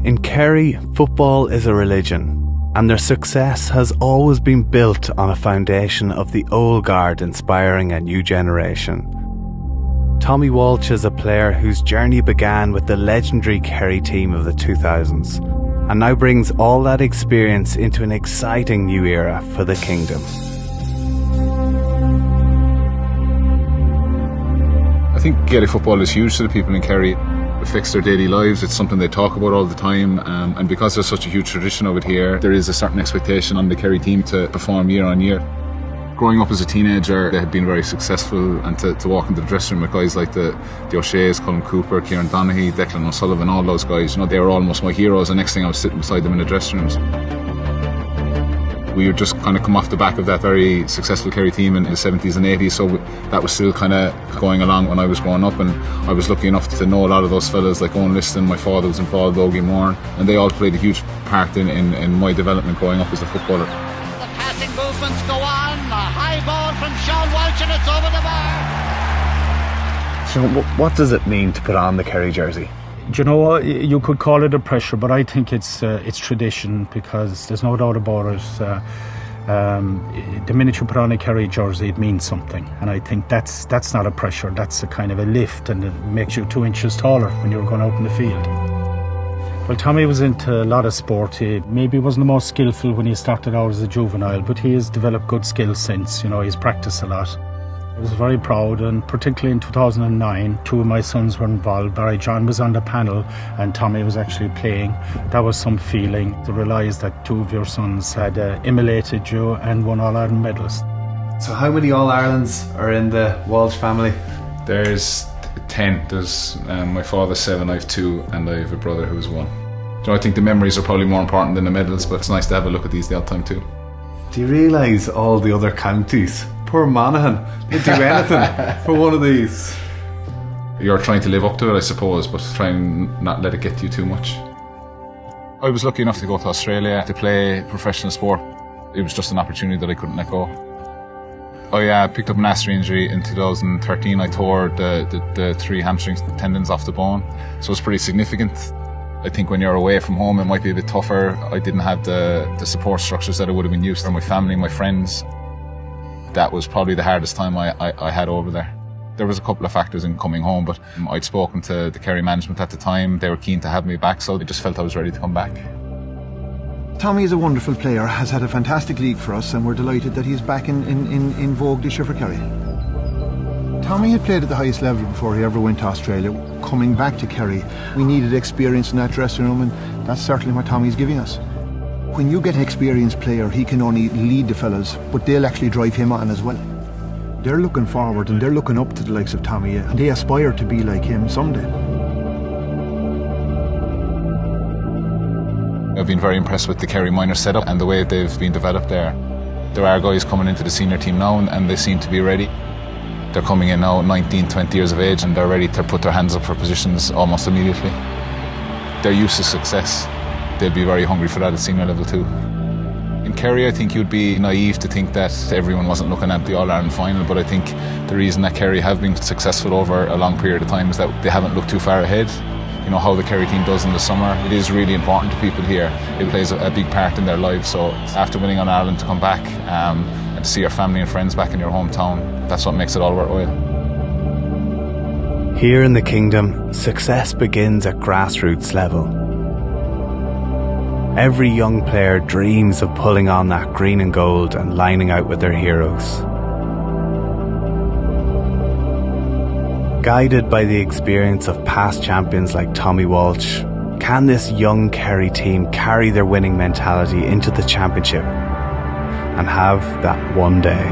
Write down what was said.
In Kerry, football is a religion, and their success has always been built on a foundation of the old guard inspiring a new generation. Tommy Walsh is a player whose journey began with the legendary Kerry team of the 2000s, and now brings all that experience into an exciting new era for the Kingdom. I think Gaelic football is huge to the people in Kerry. It affects their daily lives. It's something they talk about all the time, and because there's such a huge tradition of it here, there is a certain expectation on the Kerry team to perform year on year. Growing up as a teenager, they had been very successful, and to walk into the dressing room with guys like the O'Sheas, Colin Cooper, Kieran Donaghy, Declan O'Sullivan, all those guys, they were almost my heroes. The next thing I was sitting beside them in the dressing rooms. We had just kind of come off the back of that very successful Kerry team in the 70s and 80s, so that was still kind of going along when I was growing up, and I was lucky enough to know a lot of those fellas like Owen Liston. My father was involved, Ogie Moore, and they all played a huge part in my development growing up as a footballer. The passing movements go on, a high ball from Sean Walsh and it's over the bar. So what does it mean to put on the Kerry jersey? Do you know what? You could call it a pressure, but I think it's tradition, because there's no doubt about it. The minute you put on a Kerry jersey, it means something, and I think that's not a pressure. That's a kind of a lift, and it makes you 2 inches taller when you're going out in the field. Well, Tommy was into a lot of sport. He maybe wasn't the most skillful when he started out as a juvenile, but he has developed good skills since. He's practiced a lot. I was very proud, and particularly in 2009, 2 of my sons were involved. Barry John was on the panel and Tommy was actually playing. That was some feeling to realise that 2 of your sons had emulated you and won All-Ireland medals. So how many All-Irelands are in the Walsh family? There's 10. There's my father's 7, I have 2, and I have a brother who's 1. I think the memories are probably more important than the medals, but it's nice to have a look at these the odd time too. Do you realise all the other counties? Poor Monaghan would do anything for one of these. You're trying to live up to it, I suppose, but try and not let it get to you too much. I was lucky enough to go to Australia to play professional sport. It was just an opportunity that I couldn't let go. I picked up an AC injury in 2013. I tore the 3 hamstring tendons off the bone, so it's pretty significant. I think when you're away from home it might be a bit tougher. I didn't have the support structures that I would have been used to, my family, my friends. That was probably the hardest time I had over there. There was a couple of factors in coming home, but I'd spoken to the Kerry management at the time. They were keen to have me back, so they just felt I was ready to come back. Tommy is a wonderful player, has had a fantastic league for us, and we're delighted that he's back in vogue this year for Kerry. Tommy had played at the highest level before he ever went to Australia. Coming back to Kerry, we needed experience in that dressing room, and that's certainly what Tommy's giving us. When you get an experienced player, he can only lead the fellas, but they'll actually drive him on as well. They're looking forward and they're looking up to the likes of Tommy, and they aspire to be like him someday. I've been very impressed with the Kerry minor setup and the way they've been developed there. There are guys coming into the senior team now and they seem to be ready. They're coming in now 19, 20 years of age, and they're ready to put their hands up for positions almost immediately. They're used to success. They'll be very hungry for that at senior level too. In Kerry, I think you'd be naive to think that everyone wasn't looking at the All-Ireland final, but I think the reason that Kerry have been successful over a long period of time is that they haven't looked too far ahead. How the Kerry team does in the summer, it is really important to people here. It plays a big part in their lives, so after winning on Ireland, to come back and to see your family and friends back in your hometown, that's what makes it all worthwhile. Here in the Kingdom, success begins at grassroots level. Every young player dreams of pulling on that green and gold and lining out with their heroes. Guided by the experience of past champions like Tommy Walsh, can this young Kerry team carry their winning mentality into the championship and have that one day?